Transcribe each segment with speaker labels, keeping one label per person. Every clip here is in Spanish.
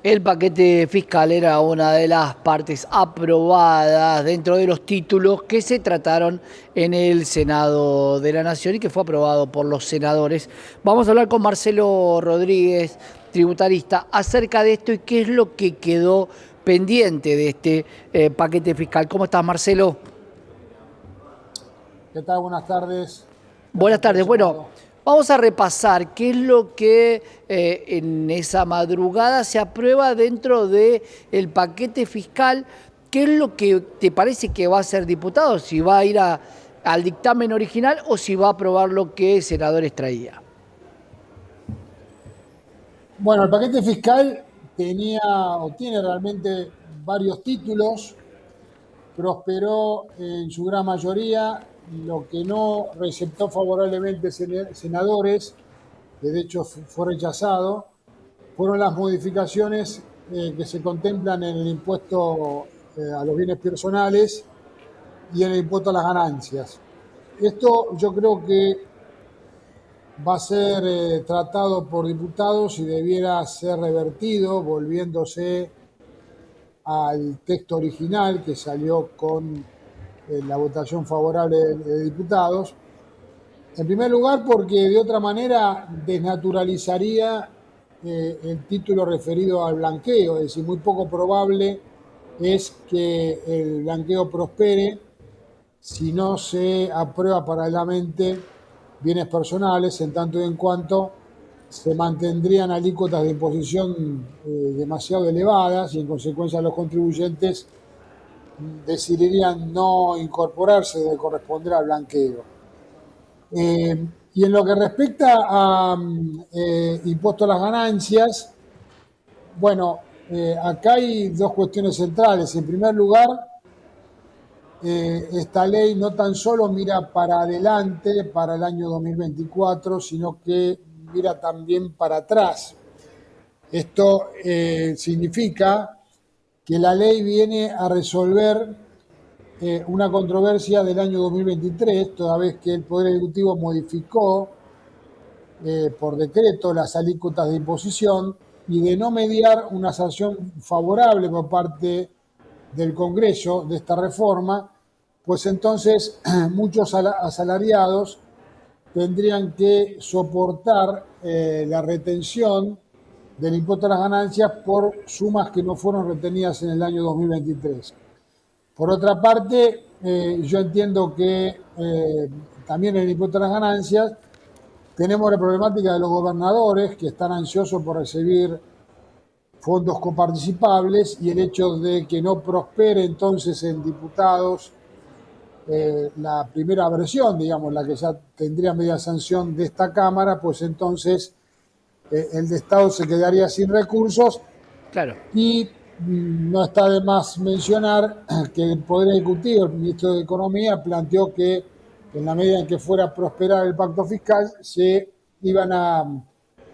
Speaker 1: El paquete fiscal era una de las partes aprobadas dentro de los títulos que se trataron en el Senado de la Nación y que fue aprobado por los senadores. Vamos a hablar con Marcelo Rodríguez, tributarista, acerca de esto y qué es lo que quedó pendiente de este paquete fiscal. ¿Cómo estás, Marcelo?
Speaker 2: ¿Qué tal? Buenas tardes.
Speaker 1: Buenas
Speaker 2: Gracias por el
Speaker 1: tardes. Bueno,
Speaker 2: llamado.
Speaker 1: vamos a repasar qué es lo que en esa madrugada se aprueba dentro del paquete fiscal, qué es lo que te parece que va a ser diputado, si va a ir al dictamen original o si va a aprobar lo que senadores traía.
Speaker 2: Bueno, el paquete fiscal tenía o tiene realmente varios títulos, prosperó en su gran mayoría. Lo que no receptó favorablemente senadores, que de hecho fue rechazado, fueron las modificaciones que se contemplan en el impuesto a los bienes personales y en el impuesto a las ganancias. Esto yo creo que va a ser tratado por diputados y debiera ser revertido, volviéndose al texto original que salió con la votación favorable de diputados. En primer lugar, porque de otra manera desnaturalizaría el título referido al blanqueo, es decir, muy poco probable es que el blanqueo prospere si no se aprueba paralelamente bienes personales, en tanto y en cuanto se mantendrían alícuotas de imposición demasiado elevadas y en consecuencia los contribuyentes decidirían no incorporarse de corresponder al blanqueo. Y en lo que respecta a impuesto a las ganancias, bueno, acá hay dos cuestiones centrales. En primer lugar, esta ley no tan solo mira para adelante, para el año 2024, sino que mira también para atrás. Esto significa que la ley viene a resolver una controversia del año 2023, toda vez que el Poder Ejecutivo modificó por decreto las alícuotas de imposición y de no mediar una sanción favorable por parte del Congreso de esta reforma, pues entonces muchos asalariados tendrían que soportar la retención del impuesto a las ganancias por sumas que no fueron retenidas en el año 2023. Por otra parte, yo entiendo que también en el impuesto a las ganancias tenemos la problemática de los gobernadores que están ansiosos por recibir fondos coparticipables y el hecho de que no prospere entonces en diputados la primera versión, digamos, la que ya tendría media sanción de esta Cámara, pues entonces el de Estado se quedaría sin recursos
Speaker 1: Claro.
Speaker 2: y no está de más mencionar que el Poder Ejecutivo, el ministro de Economía, planteó que en la medida en que fuera a prosperar el pacto fiscal, se iban a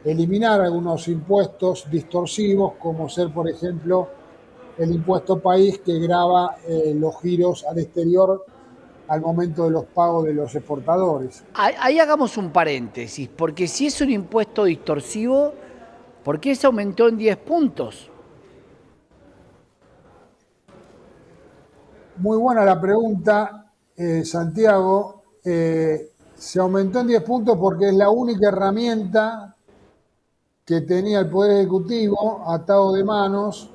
Speaker 2: eliminar algunos impuestos distorsivos, como ser, por ejemplo, el impuesto país que grava los giros al exterior al momento de los pagos de los exportadores.
Speaker 1: Ahí hagamos un paréntesis, porque si es un impuesto distorsivo, ¿por qué se aumentó en 10 puntos?
Speaker 2: Muy buena la pregunta, Santiago. Se aumentó en 10 puntos porque es la única herramienta que tenía el Poder Ejecutivo atado de manos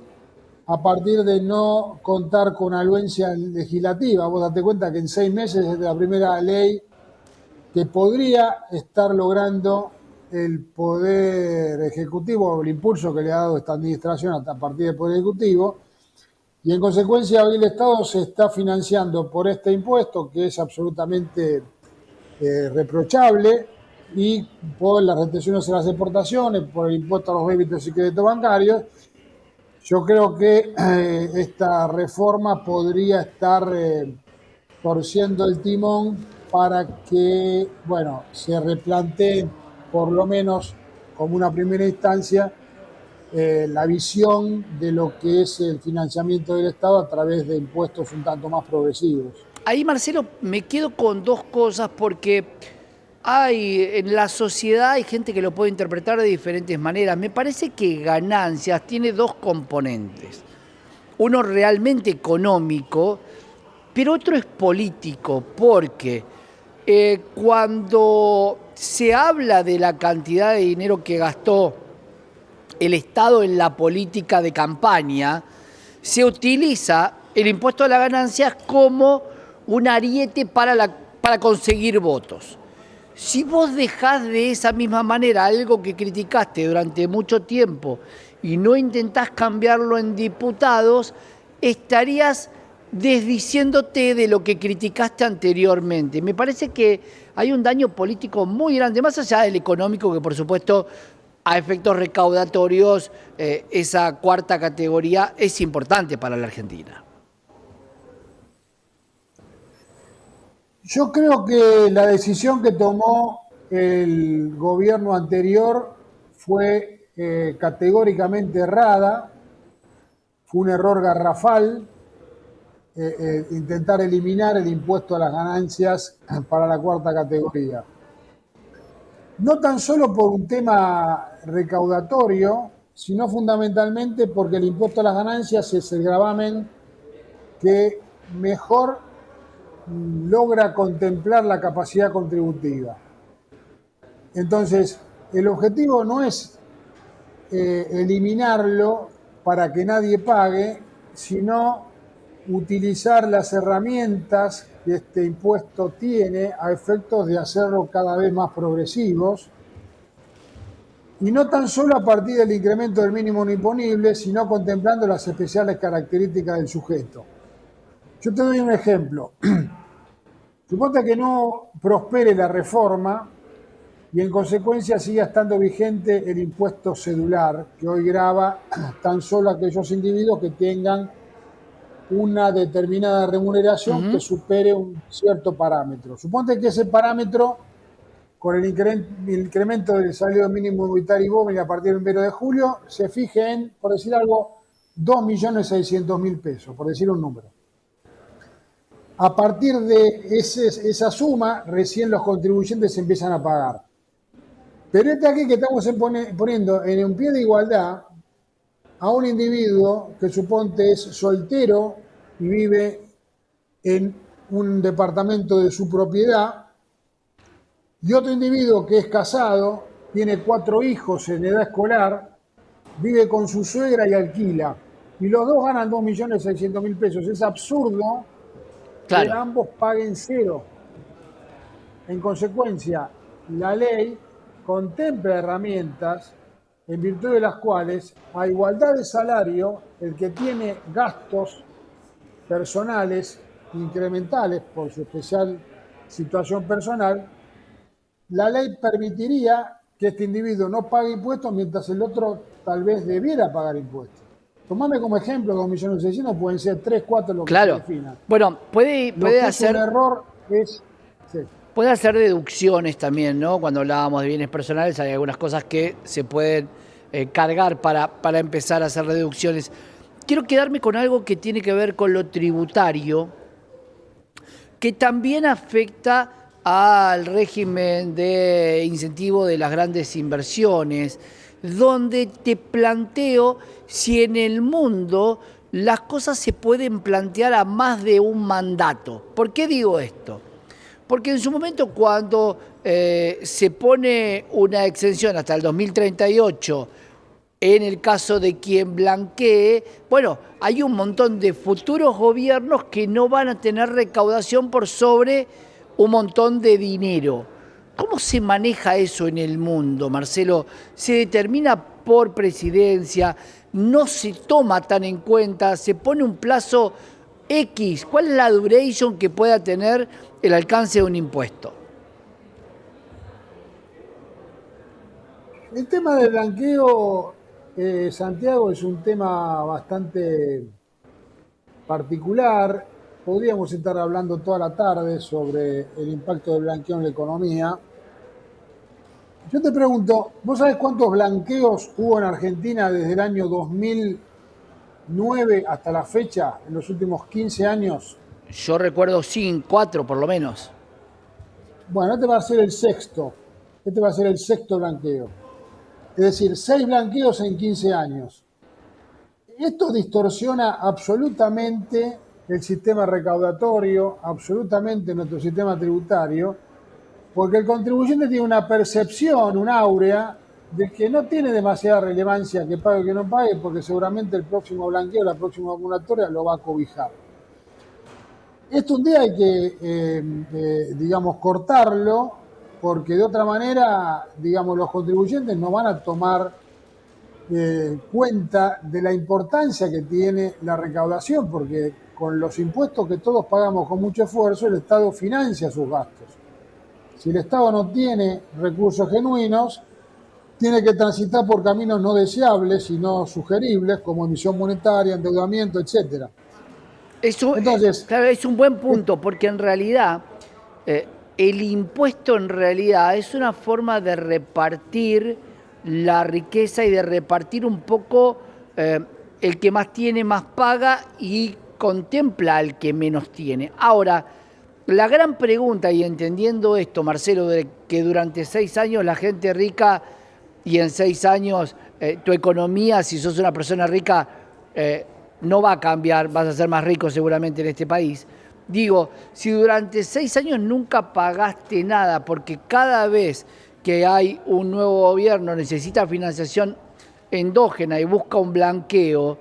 Speaker 2: a partir de no contar con anuencia legislativa. Vos date cuenta que en 6 meses es la primera ley que podría estar logrando el Poder Ejecutivo, el impulso que le ha dado esta administración a partir del Poder Ejecutivo, y en consecuencia hoy el Estado se está financiando por este impuesto que es absolutamente reprochable y por las retenciones a las exportaciones, por el impuesto a los débitos y créditos bancarios. Yo creo que esta reforma podría estar torciendo el timón para que, bueno, se replanteen por lo menos como una primera instancia la visión de lo que es el financiamiento del Estado a través de impuestos un tanto más progresivos.
Speaker 1: Ahí, Marcelo, me quedo con dos cosas porque hay en la sociedad hay gente que lo puede interpretar de diferentes maneras. Me parece que ganancias tiene dos componentes. Uno realmente económico, pero otro es político, porque cuando se habla de la cantidad de dinero que gastó el Estado en la política de campaña, se utiliza el impuesto a las ganancias como un ariete para conseguir votos. Si vos dejás de esa misma manera algo que criticaste durante mucho tiempo y no intentás cambiarlo en diputados, estarías desdiciéndote de lo que criticaste anteriormente. Me parece que hay un daño político muy grande, más allá del económico, que por supuesto a efectos recaudatorios esa cuarta categoría es importante para la Argentina.
Speaker 2: Yo creo que la decisión que tomó el gobierno anterior fue categóricamente errada, fue un error garrafal intentar eliminar el impuesto a las ganancias para la cuarta categoría. No tan solo por un tema recaudatorio, sino fundamentalmente porque el impuesto a las ganancias es el gravamen que mejor logra contemplar la capacidad contributiva. Entonces, el objetivo no es eliminarlo para que nadie pague, sino utilizar las herramientas que este impuesto tiene a efectos de hacerlo cada vez más progresivos, y no tan solo a partir del incremento del mínimo no imponible, sino contemplando las especiales características del sujeto. Yo te doy un ejemplo. Suponte que no prospere la reforma y en consecuencia siga estando vigente el impuesto cedular, que hoy grava tan solo a aquellos individuos que tengan una determinada remuneración que supere un cierto parámetro. Suponte que ese parámetro, con el incremento del salario mínimo vital y BOMI a partir del 1 de julio, se fije en, por decir algo, 2.600.000 pesos, por decir un número. A partir de esa suma, recién los contribuyentes empiezan a pagar. Pero este aquí que estamos poniendo en un pie de igualdad a un individuo que suponte es soltero y vive en un departamento de su propiedad, y otro individuo que es casado, tiene 4 hijos en edad escolar, vive con su suegra y alquila, y los dos ganan 2.600.000 pesos. Es absurdo que
Speaker 1: Claro.
Speaker 2: ambos paguen cero. En consecuencia, la ley contempla herramientas en virtud de las cuales, a igualdad de salario, el que tiene gastos personales incrementales por su especial situación personal, la ley permitiría que este individuo no pague impuestos mientras el otro tal vez debiera pagar impuestos. Tomame como ejemplo, 2.600.000 pueden ser 3, 4, lo que se
Speaker 1: Claro.
Speaker 2: defina.
Speaker 1: Bueno, puede,
Speaker 2: Lo
Speaker 1: puede
Speaker 2: que es un
Speaker 1: hacer
Speaker 2: error es... Sí.
Speaker 1: Puede hacer deducciones también, ¿no? Cuando hablábamos de bienes personales, hay algunas cosas que se pueden cargar para empezar a hacer deducciones. Quiero quedarme con algo que tiene que ver con lo tributario, que también afecta al régimen de incentivo de las grandes inversiones, donde te planteo si en el mundo las cosas se pueden plantear a más de un mandato. ¿Por qué digo esto? Porque en su momento cuando se pone una exención hasta el 2038, en el caso de quien blanquee, bueno, hay un montón de futuros gobiernos que no van a tener recaudación por sobre un montón de dinero. ¿Cómo se maneja eso en el mundo, Marcelo? ¿Se determina por presidencia? ¿No se toma tan en cuenta? ¿Se pone un plazo X? ¿Cuál es la duration que pueda tener el alcance de un impuesto?
Speaker 2: El tema del blanqueo, Santiago, es un tema bastante particular. Podríamos estar hablando toda la tarde sobre el impacto del blanqueo en la economía. Yo te pregunto, ¿vos sabés cuántos blanqueos hubo en Argentina desde el año 2009 hasta la fecha, en los últimos 15 años?
Speaker 1: Yo recuerdo 4 por lo menos.
Speaker 2: Bueno, este va a ser el sexto. Este va a ser el sexto blanqueo. Es decir, 6 blanqueos en 15 años. Esto distorsiona absolutamente el sistema recaudatorio, absolutamente nuestro sistema tributario, porque el contribuyente tiene una percepción, un áurea, de que no tiene demasiada relevancia que pague o que no pague, porque seguramente el próximo blanqueo, la próxima acumulatoria lo va a cobijar. Esto un día hay que, digamos, cortarlo, porque de otra manera, digamos, los contribuyentes no van a tomar cuenta de la importancia que tiene la recaudación, porque con los impuestos que todos pagamos con mucho esfuerzo, el Estado financia sus gastos. Si el Estado no tiene recursos genuinos, tiene que transitar por caminos no deseables y no sugeribles, como emisión monetaria, endeudamiento, etcétera.
Speaker 1: Eso,
Speaker 2: Entonces,
Speaker 1: claro, es un buen punto, porque en realidad eh, el impuesto en realidad es una forma de repartir la riqueza y de repartir un poco el que más tiene más paga y contempla al que menos tiene. Ahora, la gran pregunta, y entendiendo esto, Marcelo, de que durante 6 años la gente rica y en 6 años tu economía, si sos una persona rica, no va a cambiar, vas a ser más rico seguramente en este país. Digo, si durante 6 años nunca pagaste nada, porque cada vez que hay un nuevo gobierno necesita financiación endógena y busca un blanqueo,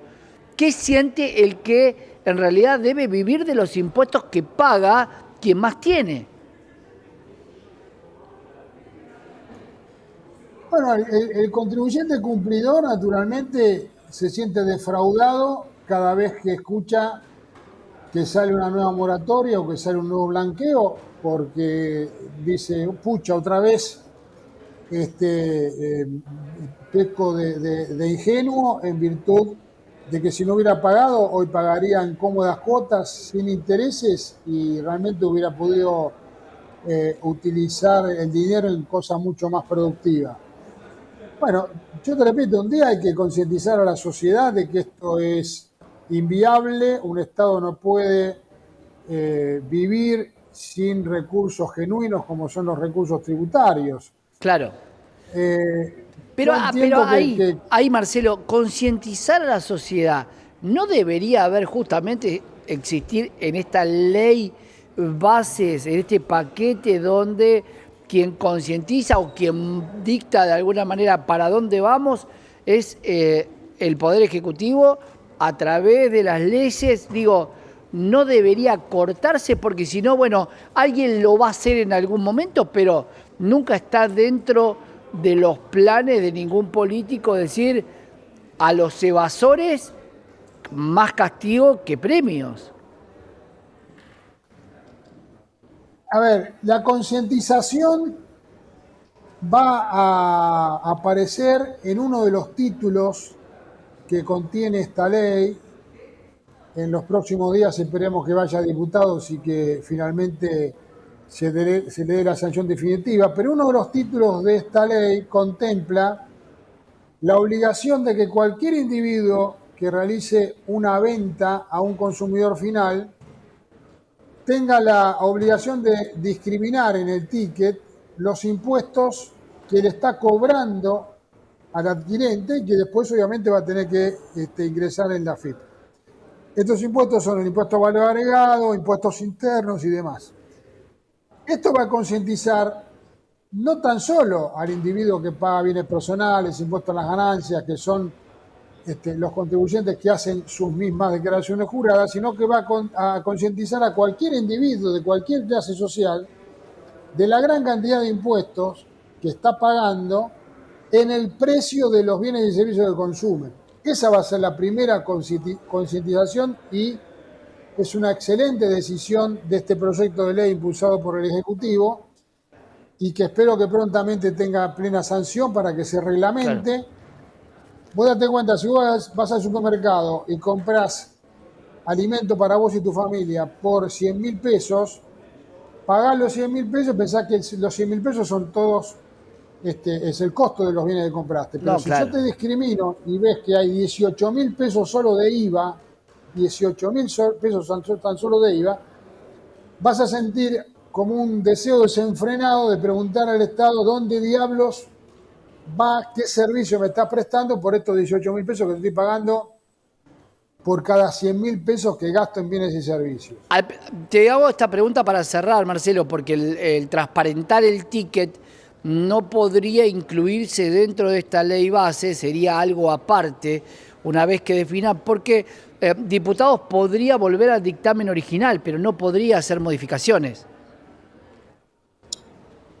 Speaker 1: ¿qué siente el que en realidad debe vivir de los impuestos que paga quien más tiene?
Speaker 2: bueno, el contribuyente cumplidor naturalmente se siente defraudado cada vez que escucha que sale una nueva moratoria o que sale un nuevo blanqueo, porque dice, pucha, otra vez peco de ingenuo en virtud de que si no hubiera pagado, hoy pagaría en cómodas cuotas sin intereses y realmente hubiera podido utilizar el dinero en cosas mucho más productivas. Bueno, yo te repito, un día hay que concientizar a la sociedad de que esto es inviable, un Estado no puede vivir sin recursos genuinos como son los recursos tributarios.
Speaker 1: Claro.
Speaker 2: Yo
Speaker 1: Pero
Speaker 2: entiendo
Speaker 1: ahí, ahí, Marcelo, concientizar a la sociedad, ¿no debería haber justamente existir en esta ley bases, en este paquete donde quien concientiza o quien dicta de alguna manera para dónde vamos es el Poder Ejecutivo a través de las leyes? Digo, no debería cortarse porque si no, bueno, alguien lo va a hacer en algún momento, pero nunca está dentro de los planes de ningún político decir a los evasores más castigo que premios.
Speaker 2: a ver, la concientización va a aparecer en uno de los títulos que contiene esta ley. En los próximos días esperemos que vaya a diputados y que finalmente se le dé la sanción definitiva, pero uno de los títulos de esta ley contempla la obligación de que cualquier individuo que realice una venta a un consumidor final tenga la obligación de discriminar en el ticket los impuestos que le está cobrando al adquirente y que después obviamente va a tener que ingresar en la FIP. Estos impuestos son el impuesto a valor agregado, impuestos internos y demás. Esto va a concientizar no tan solo al individuo que paga bienes personales, impuestos a las ganancias, que son los contribuyentes que hacen sus mismas declaraciones juradas, sino que va a concientizar a cualquier individuo de cualquier clase social de la gran cantidad de impuestos que está pagando en el precio de los bienes y servicios que consume. Esa va a ser la primera concientización y es una excelente decisión de este proyecto de ley impulsado por el Ejecutivo y que espero que prontamente tenga plena sanción para que se
Speaker 1: Claro.
Speaker 2: reglamente. Vos date cuenta, si vos vas al supermercado y compras alimento para vos y tu familia por 100.000 pesos, pagás los 100.000 pesos, pensás que los 100.000 pesos son todos, es el costo de los bienes que compraste. Pero
Speaker 1: No,
Speaker 2: si yo
Speaker 1: claro.
Speaker 2: te discrimino y ves que hay 18.000 pesos solo de IVA, 18.000 pesos tan solo de IVA, vas a sentir como un deseo desenfrenado de preguntar al Estado dónde diablos va, qué servicio me está prestando por estos 18.000 pesos que estoy pagando por cada 100.000 pesos que gasto en bienes y servicios.
Speaker 1: Te hago esta pregunta para cerrar, Marcelo, porque el transparentar el ticket no podría incluirse dentro de esta ley base, sería algo aparte, una vez que defina, porque diputados podría volver al dictamen original, pero no podría hacer modificaciones.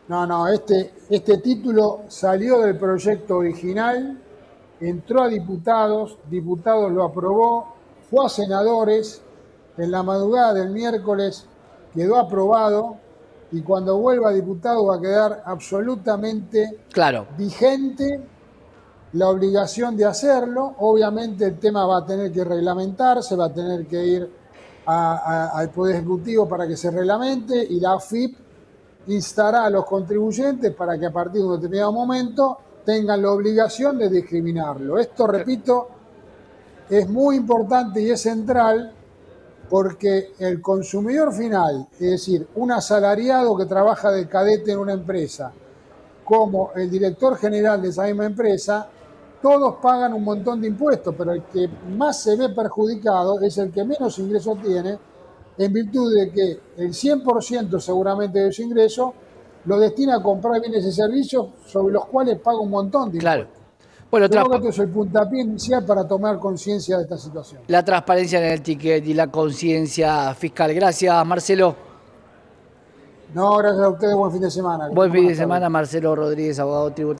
Speaker 2: No, este título salió del proyecto original, entró a diputados, diputados lo aprobó, fue a senadores, en la madrugada del miércoles quedó aprobado y cuando vuelva a diputado va a quedar absolutamente
Speaker 1: Claro.
Speaker 2: vigente la obligación de hacerlo. Obviamente el tema va a tener que reglamentarse, va a tener que ir al Poder Ejecutivo para que se reglamente y la AFIP instará a los contribuyentes para que a partir de un determinado momento tengan la obligación de discriminarlo. Esto, repito, es muy importante y es central porque el consumidor final, es decir, un asalariado que trabaja de cadete en una empresa, como el director general de esa misma empresa, todos pagan un montón de impuestos, pero el que más se ve perjudicado es el que menos ingresos tiene, en virtud de que el 100% seguramente de su ingreso lo destina a comprar bienes y servicios sobre los cuales paga un montón de
Speaker 1: Claro.
Speaker 2: impuestos.
Speaker 1: Bueno,
Speaker 2: Yo creo que esto es el puntapié inicial para tomar conciencia de esta situación.
Speaker 1: la transparencia en el ticket y la conciencia fiscal. Gracias, Marcelo.
Speaker 2: No, gracias a ustedes, buen fin de semana.
Speaker 1: Buen fin de
Speaker 2: Buenas tardes.
Speaker 1: semana, Marcelo Rodríguez, abogado tributario.